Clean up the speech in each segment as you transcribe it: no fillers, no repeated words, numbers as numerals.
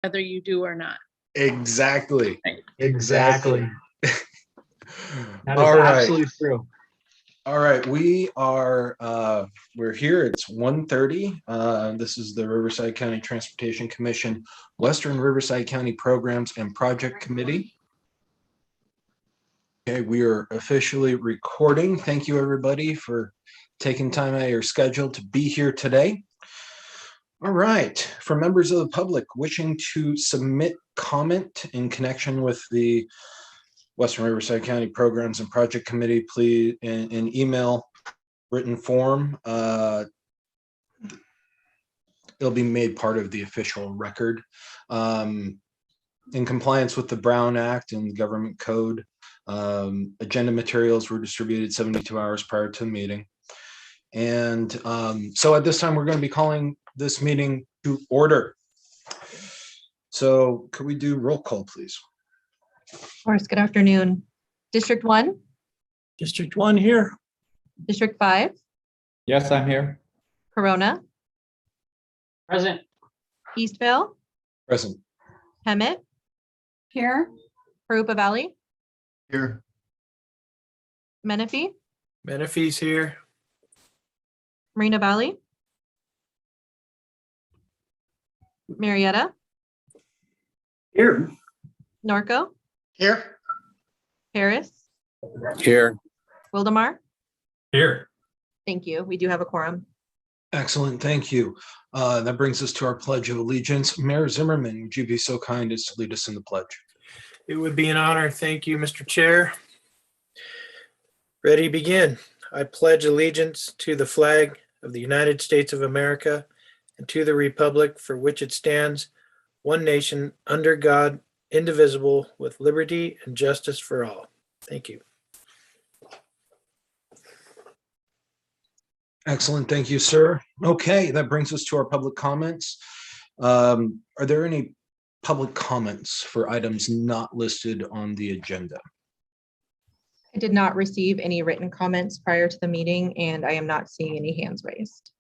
whether you do or not. Exactly. Right. Exactly. That is All right. absolutely true. All right. We're here. It's 1:30. This is the Riverside County Transportation Commission, Western Riverside County Programs and Project Committee. Okay, we are officially recording. Thank you, everybody, for taking time out of your schedule to be here today. All right, for members of the public wishing to submit comment in connection with the Western Riverside County Programs and Project Committee, please in email written form. It'll be made part of the official record. In compliance with the Brown Act and Government Code, agenda materials were distributed 72 hours prior to the meeting. And so at this time, we're going to be calling this meeting to order. So could we do roll call, please? Of course. Good afternoon. District 1, District 1 here. District 5, Yes, I'm here. Corona, Present. Eastvale, Present. Hemet, Here, Parupa Valley, Here. Menifee, Menifee's here. Marina Valley, Marietta, Here. Norco, Here. Harris, Here. Wildemar. Here. Thank you. We do have a quorum. Excellent, thank you. That brings us to our Pledge of Allegiance. Mayor Zimmerman, would you be so kind as to lead us in the pledge? It would be an honor. Thank you, Mr. Chair. Ready, begin. I pledge allegiance to the flag of the United States of America and to the republic for which it stands, one nation, under God, indivisible, with liberty and justice for all. Thank you. Excellent, thank you, sir. Okay, that brings us to our public comments. Are there any public comments for items not listed on the agenda? I did not receive any written comments prior to the meeting, and I am not seeing any hands raised.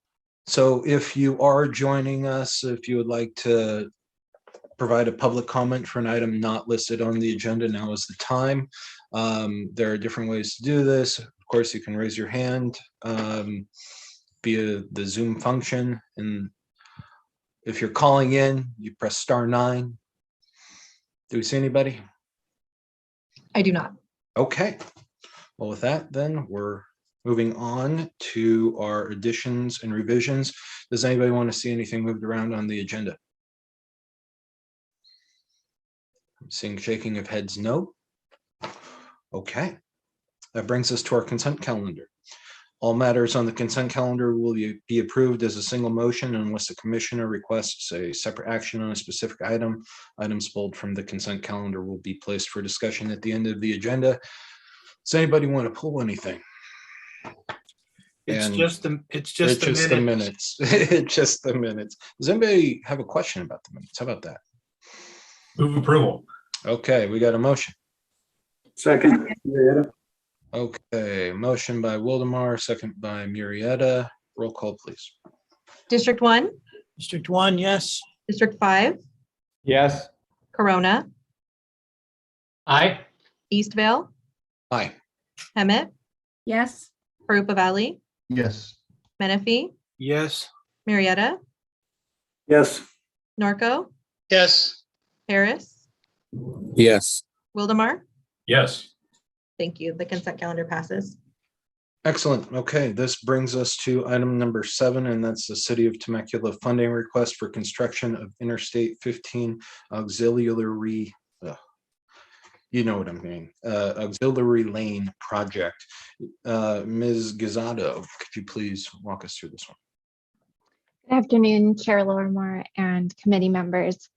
So if you are joining us, if you would like to provide a public comment for an item not listed on the agenda, now is the time. There are different ways to do this. Of course, you can raise your hand via the Zoom function. And if you're calling in, you press *9. Do we see anybody? I do not. Okay. Well, with that, then we're moving on to our additions and revisions. Does anybody want to see anything moved around on the agenda? I'm seeing shaking of heads, no. Okay. That brings us to our consent calendar. All matters on the consent calendar will be approved as a single motion unless the commissioner requests a separate action on a specific item. Items pulled from the consent calendar will be placed for discussion at the end of the agenda. Does anybody want to pull anything? It's And just the the minutes. It's just the minutes. Does anybody have a question about the minutes? How about that? Move approval. Okay, we got a motion. Second. Okay, motion by Wildemar, second by Murrieta. Roll call, please. District 1, District 1, yes. District 5, Yes. Corona, Aye. Eastvale, Aye. Hemet, yes, Parupa Valley, Yes. Menifee, Yes. Marietta, Yes. Norco, Yes. Harris, Yes. Wildemar. Yes. Thank you. The consent calendar passes. Excellent. Okay, this brings us to item number 7, and that's the City of Temecula funding request for construction of Interstate 15 auxiliary, you know what I mean, auxiliary lane project. Ms. Guisado, could you please walk us through this one? Good afternoon, Chair Lorimer and committee members.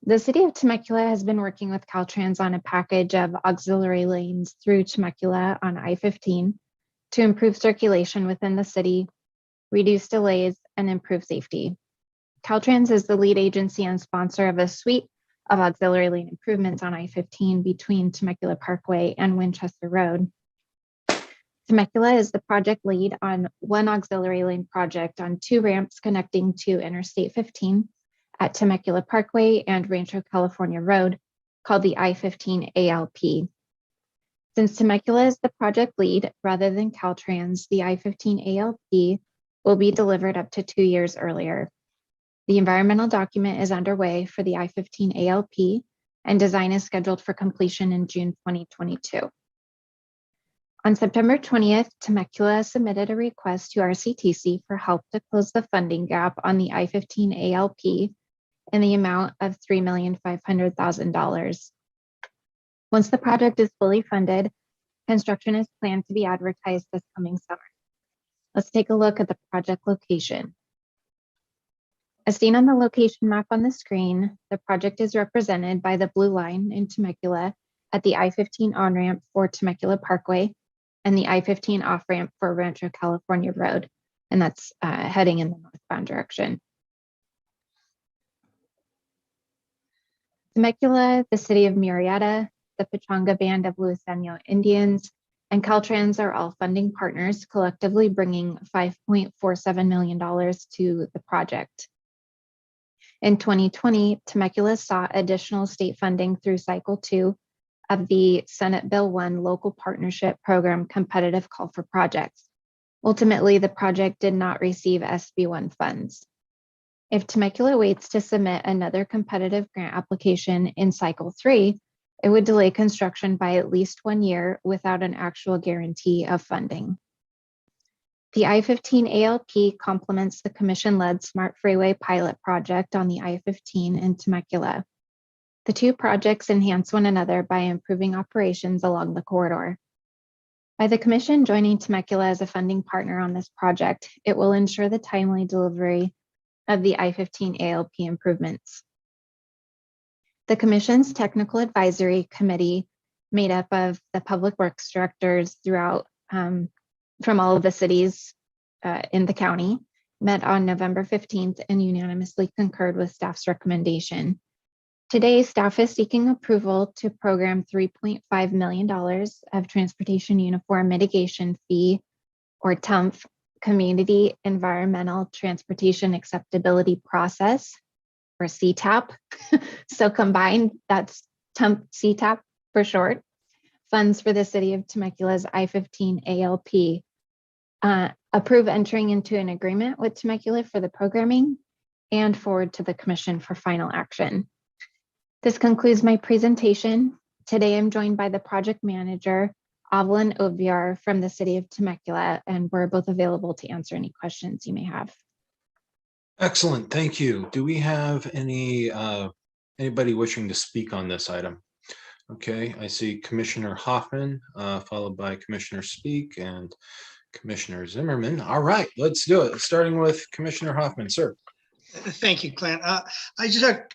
The City of Temecula has been working with Caltrans on a package of auxiliary lanes through Temecula on I-15 to improve circulation within the city, reduce delays, and improve safety. Caltrans is the lead agency and sponsor of a suite of auxiliary lane improvements on I-15 between Temecula Parkway and Winchester Road. Temecula is the project lead on one auxiliary lane project on 2 ramps connecting to Interstate 15 at Temecula Parkway and Rancho California Road called the I-15 ALP. Since Temecula is the project lead rather than Caltrans, the I-15 ALP will be delivered up to 2 years earlier. The environmental document is underway for the I-15 ALP, and design is scheduled for completion in June 2022. On September 20th, Temecula submitted a request to RCTC for help to close the funding gap on the I-15 ALP in the amount of $3,500,000. Once the project is fully funded, construction is planned to be advertised this coming summer. Let's take a look at the project location. As seen on the location map on the screen, the project is represented by the blue line in Temecula at the I-15 on-ramp for Temecula Parkway and the I-15 off-ramp for Rancho California Road, and that's heading in the northbound direction. Temecula, the city of Murrieta, the Pechanga Band of Luiseno Indians, and Caltrans are all funding partners, collectively bringing $5.47 million to the project. In 2020, Temecula sought additional state funding through Cycle 2 of the Senate Bill 1 Local Partnership Program Competitive Call for Projects. Ultimately, the project did not receive SB 1 funds. If Temecula waits to submit another competitive grant application in Cycle 3, it would delay construction by at least 1 year without an actual guarantee of funding. The I-15 ALP complements the commission-led Smart Freeway pilot project on the I-15 in Temecula. The two projects enhance one another by improving operations along the corridor. By the commission joining Temecula as a funding partner on this project, it will ensure the timely delivery of the I-15 ALP improvements. The commission's technical advisory committee, made up of the public works directors throughout from all of the cities in the county, met on November 15th and unanimously concurred with staff's recommendation. Today, staff is seeking approval to program $3.5 million of Transportation Uniform Mitigation Fee, or TUMF, Community Environmental Transportation Acceptability Process, or CTAP. So combined, that's TUMF CTAP for short, funds for the city of Temecula's I-15 ALP. Approve entering into an agreement with Temecula for the programming and forward to the commission for final action. This concludes my presentation. Today I'm joined by the project manager, Evelyn Oviar from the city of Temecula, and we're both available to answer any questions you may have. Excellent, thank you. Do we have anybody wishing to speak on this item? Okay, I see Commissioner Hoffman, followed by Commissioner Speak and Commissioner Zimmerman. All right, let's do it. Starting with Commissioner Hoffman, sir. Thank you, Clint. I just have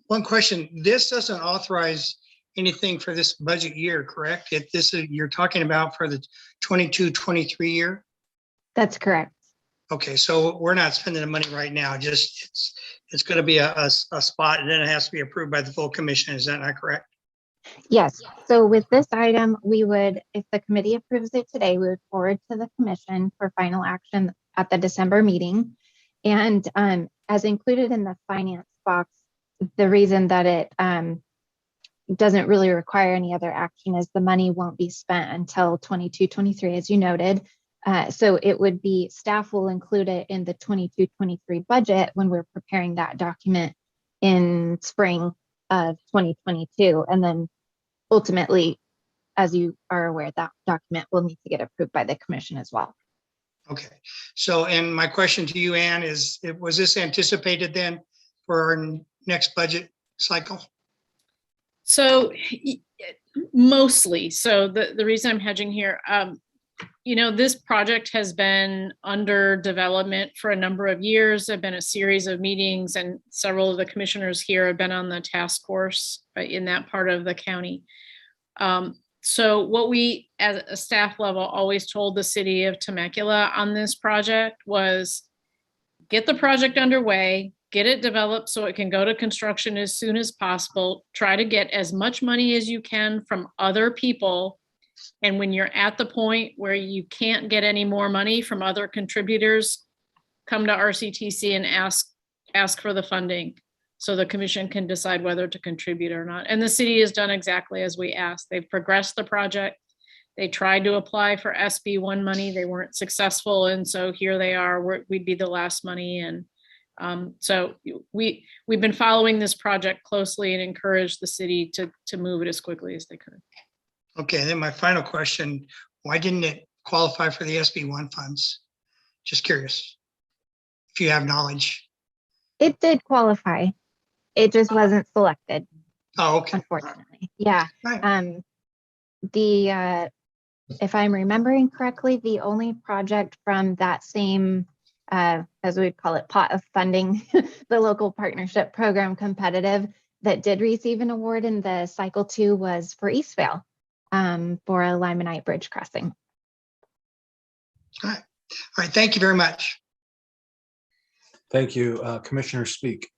one question. This doesn't authorize anything for this budget year, correct? You're talking about for the 22-23 year? That's correct. Okay, so we're not spending the money right now. Just it's going to be a spot, and then it has to be approved by the full commission. Is that not correct? Yes. So with this item, we would, if the committee approves it today, we would forward to the commission for final action at the December meeting. And as included in the finance box, the reason that it doesn't really require any other action is the money won't be spent until 22-23, as you noted. So it would be, staff will include it in the 22-23 budget when we're preparing that document in spring of 2022. And then ultimately, as you are aware, that document will need to get approved by the commission as well. Okay. So, and my question to you, Ann, is, was this anticipated then for our next budget cycle? So mostly. So the reason I'm hedging here, this project has been under development for a number of years. There have been a series of meetings, and several of the commissioners here have been on the task force in that part of the county. So what we, as a staff level, always told the city of Temecula on this project was get the project underway, get it developed so it can go to construction as soon as possible, try to get as much money as you can from other people. And when you're at the point where you can't get any more money from other contributors, come to RCTC and ask for the funding. so the commission can decide whether to contribute or not. And the city has done exactly as we asked. They've progressed the project. They tried to apply for SB1 money. They weren't successful. And so here they are. We'd be the last money. And so we've been following this project closely and encouraged the city to move it as quickly as they could. Okay, then my final question, why didn't it qualify for the SB1 funds? Just curious, if you have knowledge. It did qualify. It just wasn't selected, Oh, okay. unfortunately. Yeah. Right. If I'm remembering correctly, the only project from that same, as we'd call it, pot of funding, the local partnership program competitive that did receive an award in the cycle 2 was for Eastvale, for a Limonite bridge crossing. All right, thank you very much. Thank you. Commissioner Speak.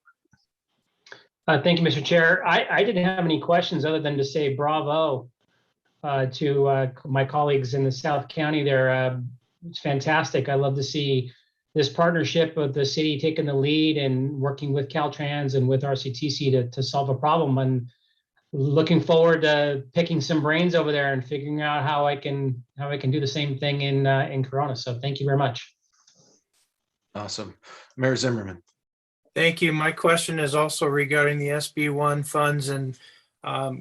Thank you, Mr. Chair. I didn't have any questions other than to say bravo to my colleagues in the South County there. It's fantastic. I love to see this partnership of the city taking the lead and working with Caltrans and with RCTC to solve a problem. And looking forward to picking some brains over there and figuring out how I can do the same thing in Corona. So thank you very much. Awesome. Mayor Zimmerman. Thank you. My question is also regarding the SB1 funds, and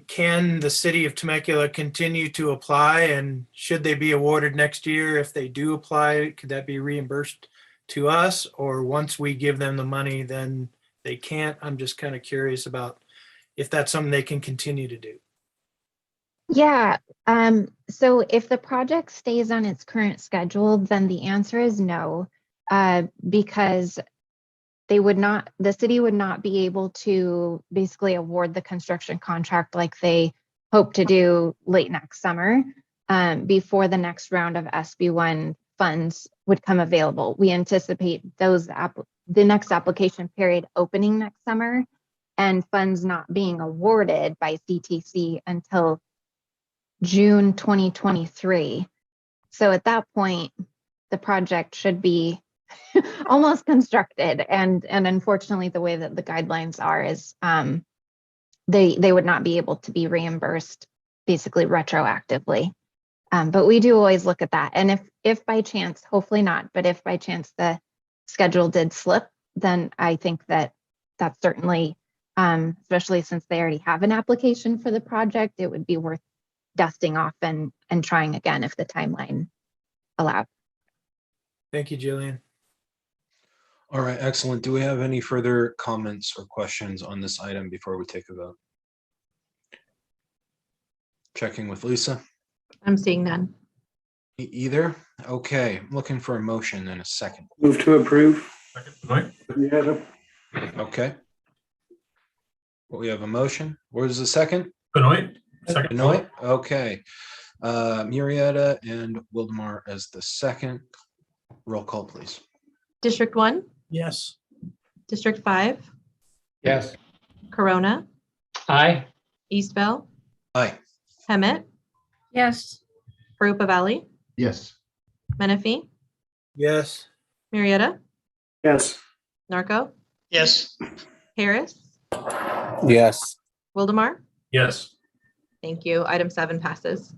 can the city of Temecula continue to apply, and should they be awarded next year? If they do apply, could that be reimbursed to us, or once we give them the money, then they can't? I'm just kind of curious about if that's something they can continue to do. Yeah. So if the project stays on its current schedule, then the answer is no, because the city would not be able to basically award the construction contract like they hope to do late next summer, before the next round of SB1 funds would come available. We anticipate the next application period opening next summer and funds not being awarded by CTC until June 2023. So at that point, the project should be almost constructed, and unfortunately the way that the guidelines are is they would not be able to be reimbursed basically retroactively, but we do always look at that. And if by chance, hopefully not, but if by chance the schedule did slip, then I think that that's certainly, especially since they already have an application for the project, it would be worth dusting off and trying again if the timeline allowed. Thank you, Jillian. All right, excellent. Do we have any further comments or questions on this item before we take a vote? Checking with Lisa. I'm seeing none. Either? Okay, looking for a motion in a second. Move to approve. Second, Benoit. Yeah. Okay. Well, we have a motion. Where's the second? Benoit. Second. Benoit? Okay. Murrieta and Wildemar as the second. Roll call, please. District 1, Yes. District 5, Yes. Corona, Aye. Eastvale, Aye. Hemet, Yes. Harupa Valley, Yes. Menifee, Yes. Murrieta, Yes. Narco, Yes, Harris, Yes. Wildemar. Yes. Thank you. Item 7 passes.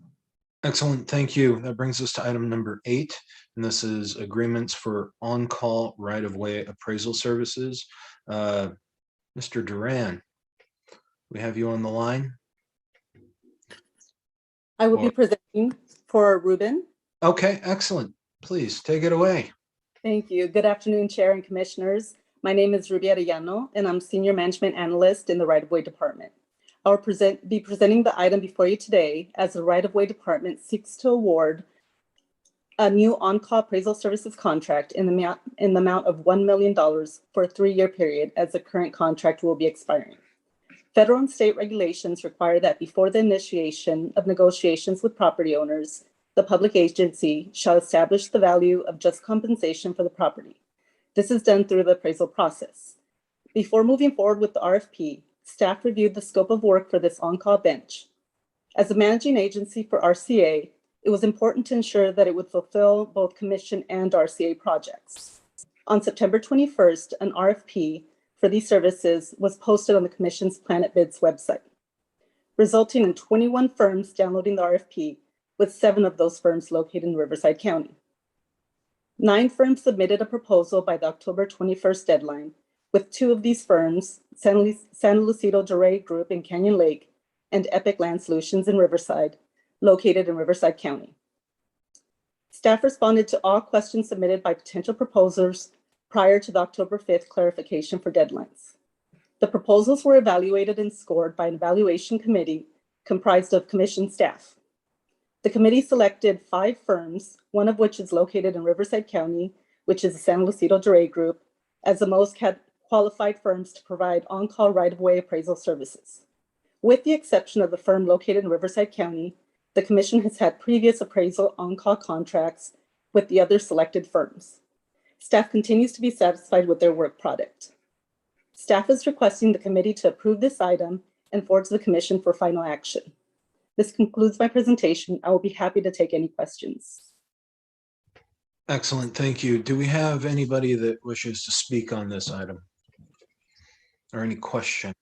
Excellent, thank you. That brings us to item number 8, and this is agreements for on-call right-of-way appraisal services. Mr. Duran, we have you on the line. I will be presenting for Ruben. Okay, excellent. Please take it away. Thank you. Good afternoon, Chair and Commissioners. My name is Ruby Arellano, and I'm Senior Management Analyst in the Right-of-Way Department. I'll be presenting the item before you today as the Right-of-Way Department seeks to award a new on-call appraisal services contract in the amount of $1 million for a 3-year period, as the current contract will be expiring. Federal and state regulations require that before the initiation of negotiations with property owners, the public agency shall establish the value of just compensation for the property. This is done through the appraisal process. Before moving forward with the RFP, staff reviewed the scope of work for this on-call bench. As the managing agency for RCA, it was important to ensure that it would fulfill both commission and RCA projects. On September 21st, an RFP for these services was posted on the Commission's Planet Bids website, resulting in 21 firms downloading the RFP, with 7 of those firms located in Riverside County. 9 firms submitted a proposal by the October 21st deadline, with 2 of these firms, San Lucido Duray Group in Canyon Lake and Epic Land Solutions in Riverside, located in Riverside County. Staff responded to all questions submitted by potential proposers prior to the October 5th clarification for deadlines. The proposals were evaluated and scored by an evaluation committee comprised of Commission staff. The committee selected 5 firms, one of which is located in Riverside County, which is the San Lucido Duray Group, as the most qualified firms to provide on-call right-of-way appraisal services. With the exception of the firm located in Riverside County, the Commission has had previous appraisal on-call contracts with the other selected firms. Staff continues to be satisfied with their work product. Staff is requesting the committee to approve this item and forward to the Commission for final action. This concludes my presentation. I will be happy to take any questions. Excellent, thank you. Do we have anybody that wishes to speak on this item? Or any questions?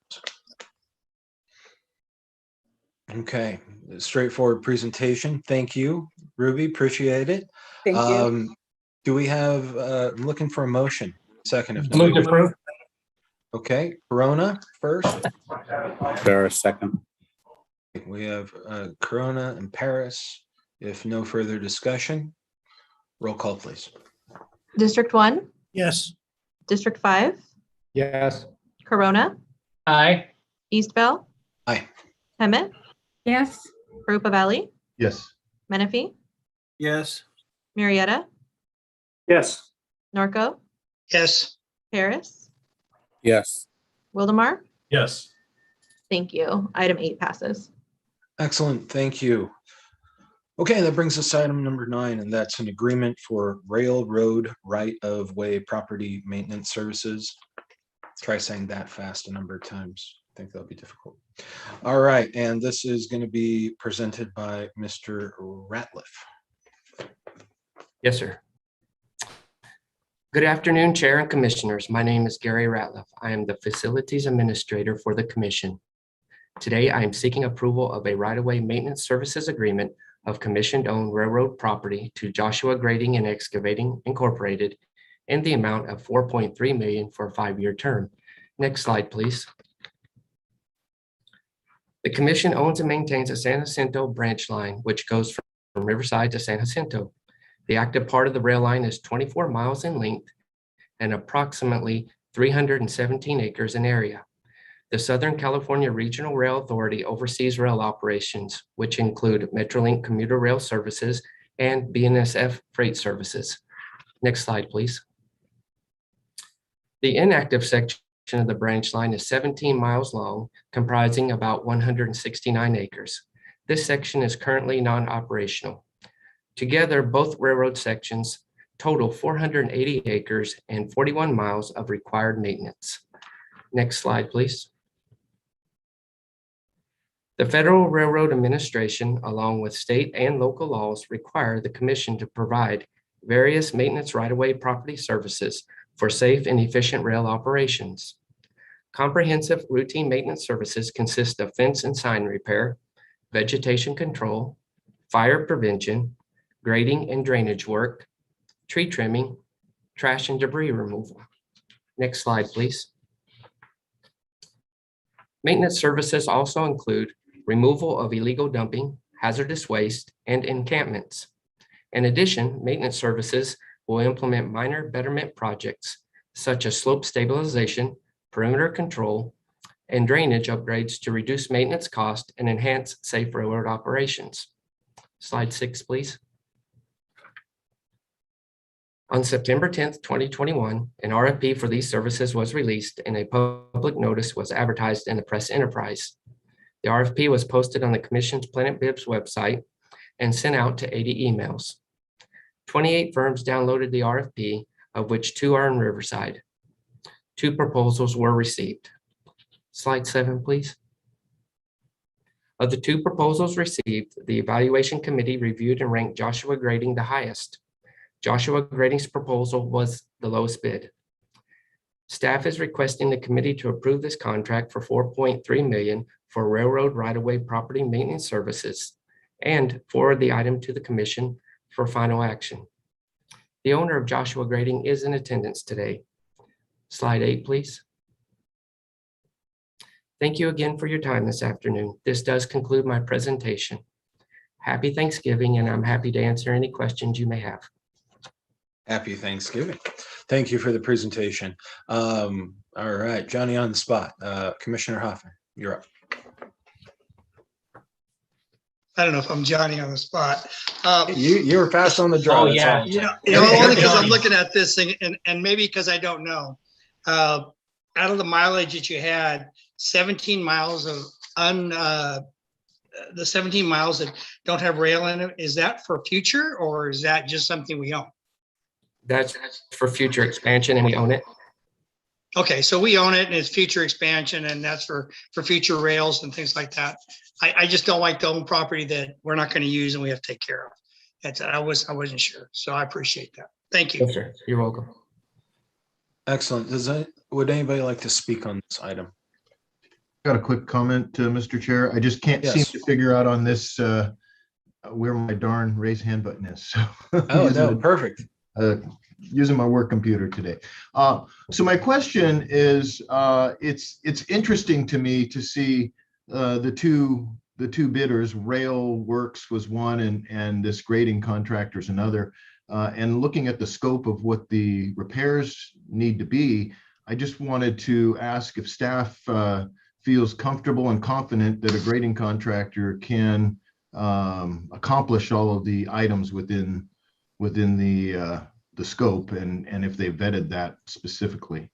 Okay, straightforward presentation. Thank you, Ruby, appreciate it. Thank you. Do we have, I'm looking for a motion? Second, if Move to not. approve. Okay, Corona first. Paris second. We have Corona and Paris. If no further discussion, roll call, please. District 1, Yes. District 5, Yes. Corona, Aye. Eastville, Aye. Hemet, Yes. Carupa Valley, Yes. Menifee, Yes. Marietta, Yes. Norco, Yes. Paris, Yes. Wildemar. Yes. Thank you. Item 8 passes. Excellent, thank you. Okay, that brings us to item number 9, and that's an agreement for railroad right-of-way property maintenance services. Try saying that fast a number of times. I think that'll be difficult. All right, and this is going to be presented by Mr. Ratliff. Yes, sir. Good afternoon, Chair and Commissioners. My name is Gary Ratliff. I am the Facilities Administrator for the Commission. Today, I am seeking approval of a right-of-way maintenance services agreement of commission-owned railroad property to Joshua Grading and Excavating Incorporated in the amount of $4.3 million for a 5-year term. Next slide, please. The Commission owns and maintains a San Jacinto branch line, which goes from Riverside to San Jacinto. The active part of the rail line is 24 miles in length and approximately 317 acres in area. The Southern California Regional Rail Authority oversees rail operations, which include Metrolink commuter rail services and BNSF freight services. Next slide, please. The inactive section of the branch line is 17 miles long, comprising about 169 acres. This section is currently non-operational. Together, both railroad sections total 480 acres and 41 miles of required maintenance. Next slide, please. The Federal Railroad Administration, along with state and local laws, require the Commission to provide various maintenance right-of-way property services for safe and efficient rail operations. Comprehensive routine maintenance services consist of fence and sign repair, vegetation control, fire prevention, grading and drainage work, tree trimming, trash and debris removal. Next slide, please. Maintenance services also include removal of illegal dumping, hazardous waste, and encampments. In addition, maintenance services will implement minor betterment projects such as slope stabilization, perimeter control, and drainage upgrades to reduce maintenance cost and enhance safe railroad operations. Slide 6, please. On September 10th, 2021, an RFP for these services was released and a public notice was advertised in the press enterprise. The RFP was posted on the Commission's Planet Bids website and sent out to 80 emails. 28 firms downloaded the RFP, of which 2 are in Riverside. 2 proposals were received. Slide 7, please. Of the 2 proposals received, the evaluation committee reviewed and ranked Joshua Grading the highest. Joshua Grading's proposal was the lowest bid. Staff is requesting the committee to approve this contract for $4.3 million for railroad right-of-way property maintenance services and forward the item to the commission for final action. The owner of Joshua Grading is in attendance today. Slide 8, please. Thank you again for your time this afternoon. This does conclude my presentation. Happy Thanksgiving, and I'm happy to answer any questions you may have. Happy Thanksgiving. Thank you for the presentation. All right, Johnny on the spot. Commissioner Hoffman, you're up. I don't know if I'm Johnny on the spot. You were fast on the draw. Oh, that's yeah. all. Only because I'm looking at this thing and maybe because I don't know. Out of the mileage that you had, 17 miles of the 17 miles that don't have rail in it, is that for future or is that just something we own? That's for future expansion and we own it. Okay, so we own it and it's future expansion and that's for future rails and things like that. I just don't like to own property that we're not going to use and we have to take care of. That's, I wasn't sure, so I appreciate that. Thank you. Yes, sir. You're welcome. Excellent. Would anybody like to speak on this item? Got a quick comment, Mr. Chair. I just can't seem Yes. to figure out on this where my darn raise hand button is. So Oh, no, perfect. using my work computer today. So my question is, it's interesting to me to see the two bidders. Rail Works was one, and this grading contractor is another. And looking at the scope of what the repairs need to be, I just wanted to ask if staff feels comfortable and confident that a grading contractor can accomplish all of the items within the scope, and if they vetted that specifically.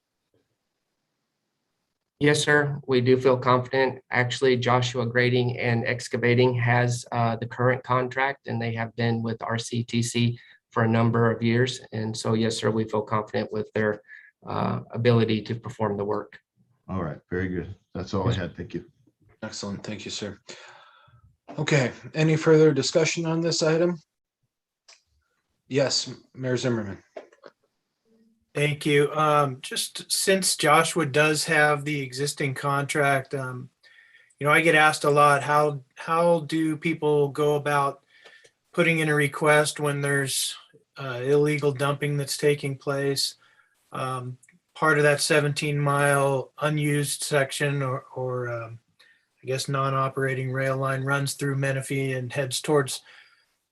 Yes, sir. We do feel confident. Actually, Joshua Grading and Excavating has the current contract, and they have been with RCTC for a number of years. And so, yes, sir, we feel confident with their ability to perform the work. All right, very good. That's all I had. Thank you. Excellent. Thank you, sir. Okay, any further discussion on this item? Yes, Mayor Zimmerman. Thank you. Just since Joshua does have the existing contract, I get asked a lot, how do people go about putting in a request when there's illegal dumping that's taking place? Part of that 17-mile unused section or I guess non-operating rail line runs through Menifee and heads towards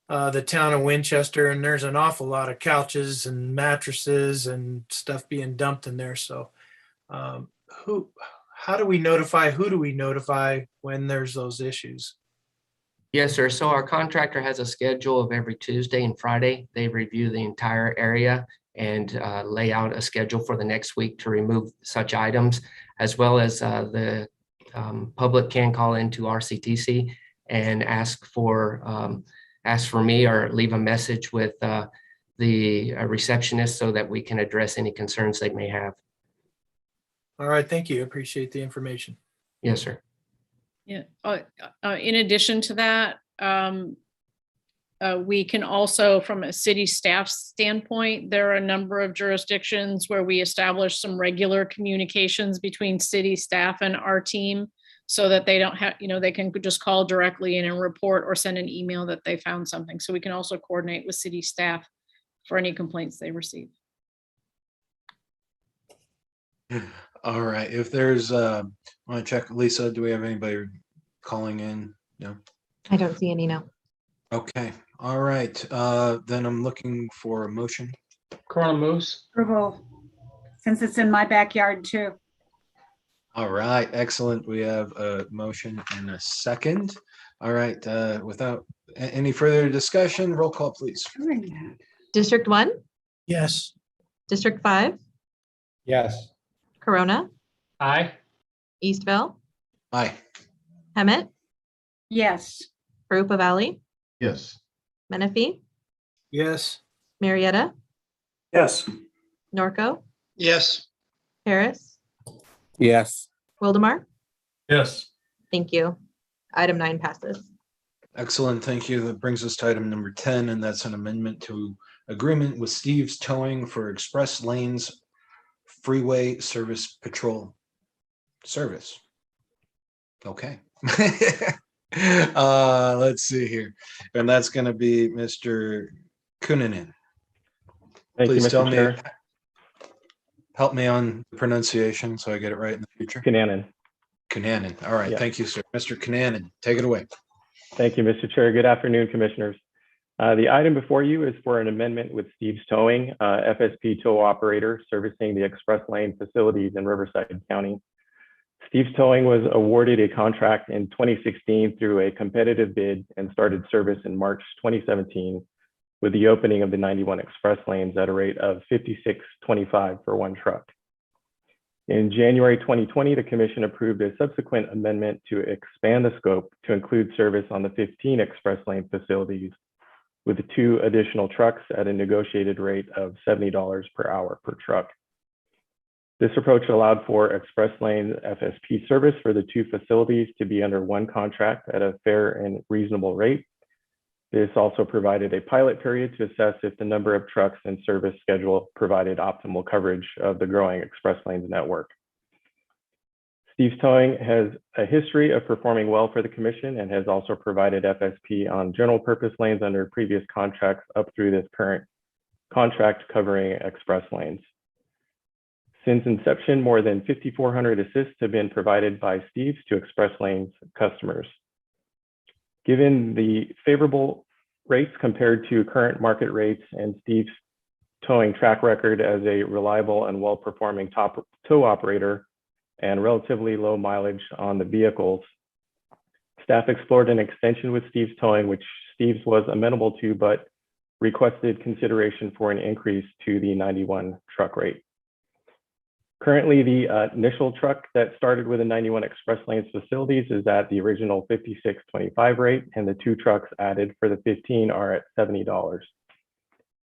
the town of Winchester, and there's an awful lot of couches and mattresses and stuff being dumped in there. So who do we notify when there's those issues? Yes, sir. So our contractor has a schedule of every Tuesday and Friday. They review the entire area and lay out a schedule for the next week to remove such items, as well as the public can call into RCTC and ask for me or leave a message with the receptionist so that we can address any concerns they may have. All right, thank you. Appreciate the information. Yes, sir. Yeah. In addition to that, we can also, from a city staff standpoint, there are a number of jurisdictions where we establish some regular communications between city staff and our team so that they don't have, they can just call directly in and report or send an email that they found something. So we can also coordinate with city staff for any complaints they receive. All right, if there's, I want to check, Lisa, do we have anybody calling in? No? I don't see any now. Okay, all right, then I'm looking for a motion. Corona moves. Approval, since it's in my backyard too. All right, excellent. We have a motion and a second. All right, without any further discussion, roll call, please. District 1, Yes. District 5, Yes. Corona, Aye. Eastville, Aye. Hemet, Yes. Harupa Valley, Yes. Menifee, Yes. Marietta, Yes. Norco, Yes. Harris, Yes. Wildemar. Yes. Thank you. Item 9 passes. Excellent, thank you. That brings us to item number 10, and that's an amendment to agreement with Steve's Towing for express lanes freeway service patrol service. Okay. Let's see here. And that's going to be Mr. Kunanen. Thank you, Please tell Mr. me, Chair. help me on the pronunciation so I get it right in the future. Kananen. Kunanen. All right. Yeah. Thank you, sir. Mr. Kunanen, take it away. Thank you, Mr. Chair. Good afternoon, Commissioners. The item before you is for an amendment with Steve's Towing, FSP tow operator servicing the express lane facilities in Riverside County. Steve's Towing was awarded a contract in 2016 through a competitive bid and started service in March 2017 with the opening of the 91 express lanes at a rate of $56.25 for one truck. In January 2020, the Commission approved a subsequent amendment to expand the scope to include service on the 15 express lane facilities with 2 additional trucks at a negotiated rate of $70 per hour per truck. This approach allowed for express lane FSP service for the 2 facilities to be under one contract at a fair and reasonable rate. This also provided a pilot period to assess if the number of trucks and service schedule provided optimal coverage of the growing express lanes network. Steve's Towing has a history of performing well for the Commission and has also provided FSP on general purpose lanes under previous contracts up through this current contract covering express lanes. Since inception, more than 5,400 assists have been provided by Steve's to express lanes customers. Given the favorable rates compared to current market rates and Steve's Towing track record as a reliable and well-performing tow operator and relatively low mileage on the vehicles, staff explored an extension with Steve's Towing, which Steve's was amenable to, but requested consideration for an increase to the 91 truck rate. Currently, the initial truck that started with the 91 express lanes facilities is at the original $56.25 rate, and the 2 trucks added for the 15 are at $70.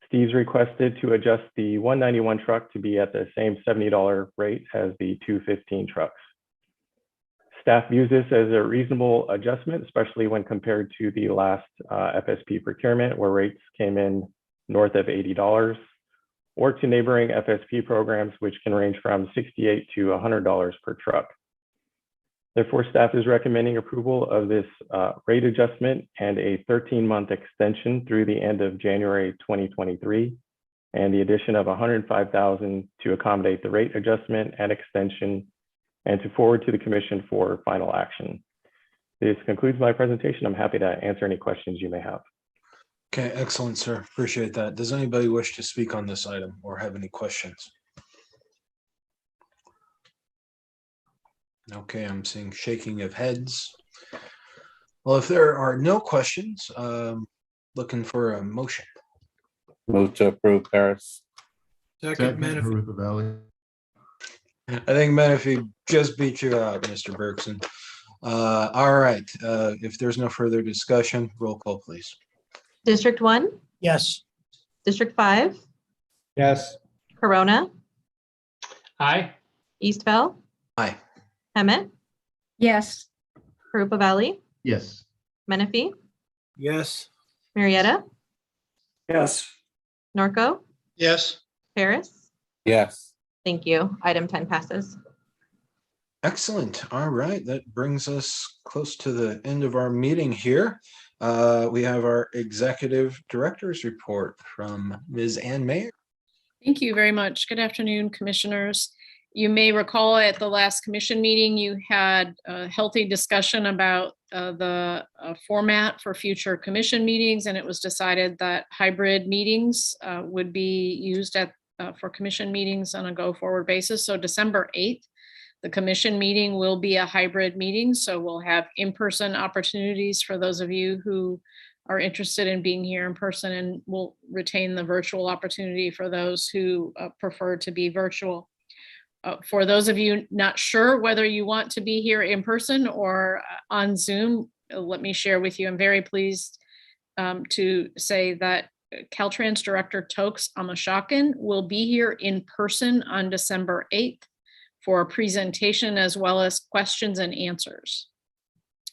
Steve's requested to adjust the 191 truck to be at the same $70 rate as the 215 trucks. Staff views this as a reasonable adjustment, especially when compared to the last FSP procurement, where rates came in north of $80, or to neighboring FSP programs, which can range from $68 to $100 per truck. Therefore, staff is recommending approval of this rate adjustment and a 13-month extension through the end of January 2023, and the addition of $105,000 to accommodate the rate adjustment and extension, and to forward to the Commission for final action. This concludes my presentation. I'm happy to answer any questions you may have. Okay, excellent, sir. Appreciate that. Does anybody wish to speak on this item or have any questions? Okay, I'm seeing shaking of heads. Well, if there are no questions, looking for a motion. Move to approve, Paris. Second, Menifee. Haruka Valley. I think Menifee just beat you out, Mr. Bergson. All right, if there's no further discussion, roll call, please. District 1, Yes. District 5, Yes. Corona, Aye. Eastvale, Aye. Hemet, Yes. Harupa Valley, Yes. Menifee, Yes. Marietta, Yes. Norco, Yes. Paris. Yes. Thank you. Item 10 passes. Excellent. All right, that brings us close to the end of our meeting here. We have our executive director's report from Ms. Ann Mayer. Thank you very much. Good afternoon, commissioners. You may recall at the last commission meeting, you had a healthy discussion about the format for future commission meetings, and it was decided that hybrid meetings would be used for commission meetings on a go-forward basis. So December 8th, the commission meeting will be a hybrid meeting, so we'll have in-person opportunities for those of you who are interested in being here in person, and we'll retain the virtual opportunity for those who prefer to be virtual. For those of you not sure whether you want to be here in person or on Zoom, let me share with you, I'm very pleased to say that Caltrans Director Tokes Amashakin will be here in person on December 8th for a presentation as well as questions and answers.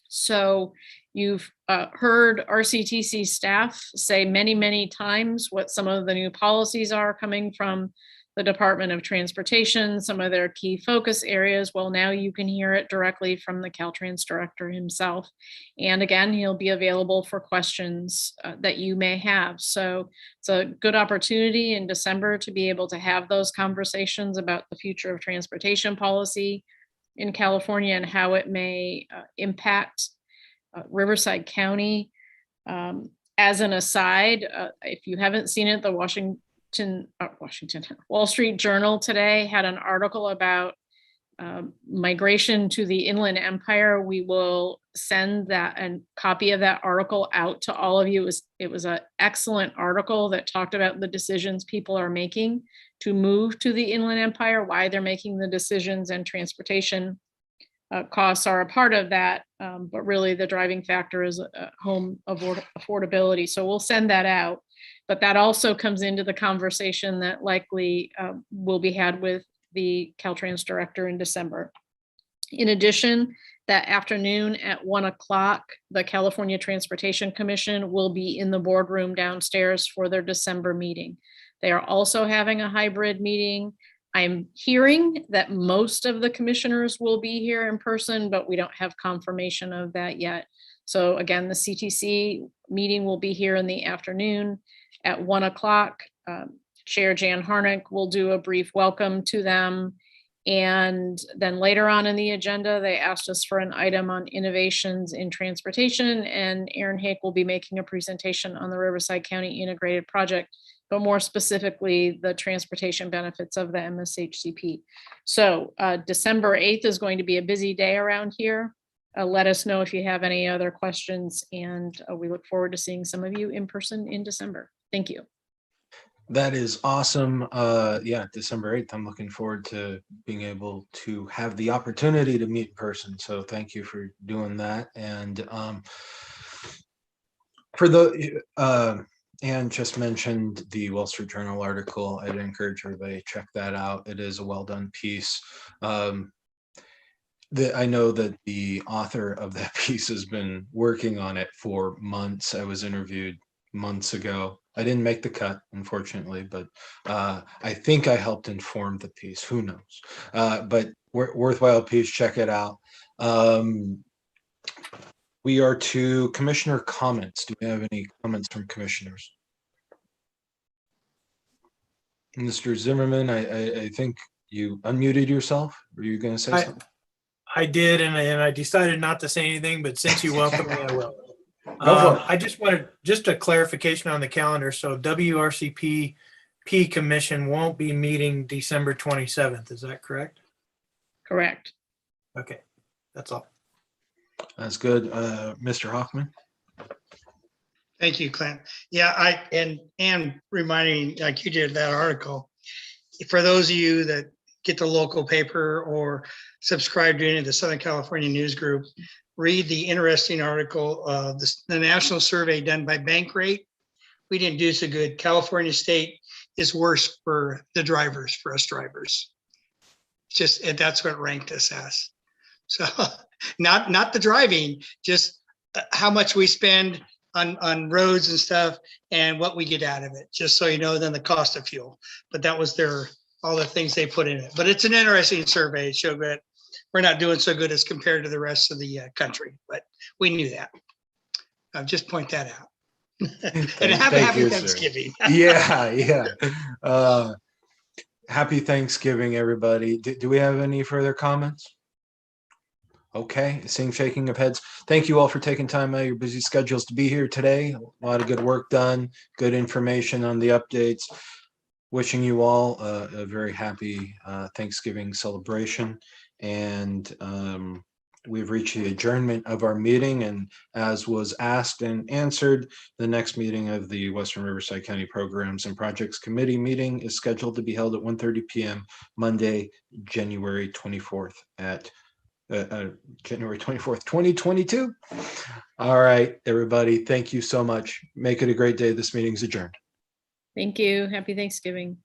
So you've heard RCTC staff say many, many times what some of the new policies are coming from the Department of Transportation, some of their key focus areas. Well, now you can hear it directly from the Caltrans director himself. And again, he'll be available for questions that you may have. So it's a good opportunity in December to be able to have those conversations about the future of transportation policy in California and how it may impact Riverside County. As an aside, if you haven't seen it, the Wall Street Journal today had an article about migration to the Inland Empire. We will send that and copy of that article out to all of you. It was an excellent article that talked about the decisions people are making to move to the Inland Empire, why they're making the decisions, and transportation costs are a part of that, but really the driving factor is home affordability. So we'll send that out, but that also comes into the conversation that likely will be had with the Caltrans director in December. In addition, that afternoon at 1 o'clock, the California Transportation Commission will be in the boardroom downstairs for their December meeting. They are also having a hybrid meeting. I'm hearing that most of the commissioners will be here in person, but we don't have confirmation of that yet. So again, the CTC meeting will be here in the afternoon at 1 o'clock. Chair Jan Harnick will do a brief welcome to them. And then later on in the agenda, they asked us for an item on innovations in transportation, and Aaron Hake will be making a presentation on the Riverside County Integrated Project, but more specifically, the transportation benefits of the MSHCP. So December 8th is going to be a busy day around here. Let us know if you have any other questions, and we look forward to seeing some of you in person in December. Thank you. That is awesome. Yeah, December 8th, I'm looking forward to being able to have the opportunity to meet in person. So thank you for doing that. And for the, Anne just mentioned the Wall Street Journal article. I'd encourage everybody to check that out. It is a well done piece. I know that the author of that piece has been working on it for months. I was interviewed months ago. I didn't make the cut, unfortunately, but I think I helped inform the piece. Who knows? But worthwhile piece. Check it out. We are to commissioner comments. Do we have any comments from commissioners? Mr. Zimmerman, I think you unmuted yourself. Were you going to say something? I did, and I decided not to say anything, but since you welcome me, I will. Go for it. I just wanted just a clarification on the calendar. So WRCP Commission won't be meeting December 27th. Is that correct? Correct. Okay, that's all. That's good. Mr. Hoffman? Thank you, Clint. Yeah, and reminding, like you did that article, for those of you that get the local paper or subscribe to any of the Southern California News Group, read the interesting article of the national survey done by Bankrate. We didn't do so good. California State is worse for the drivers, for us drivers. Just, and that's what ranked us as. So not the driving, just how much we spend on roads and stuff and what we get out of it, just so you know, then the cost of fuel. But that was all the things they put in it. But it's an interesting survey. It showed that we're not doing so good as compared to the rest of the country, but we knew that. I'll just point that out. And have a happy Thanksgiving. Yeah. Happy Thanksgiving, everybody. Do we have any further comments? Okay, seeing shaking of heads. Thank you all for taking time out of your busy schedules to be here today. A lot of good work done, good information on the updates. Wishing you all a very happy Thanksgiving celebration. And we've reached the adjournment of our meeting. And as was asked and answered, the next meeting of the Western Riverside County Programs and Projects Committee meeting is scheduled to be held at 1:30 p.m. Monday, January 24th at January 24th, 2022. All right, everybody. Thank you so much. Make it a great day. This meeting's adjourned. Thank you. Happy Thanksgiving.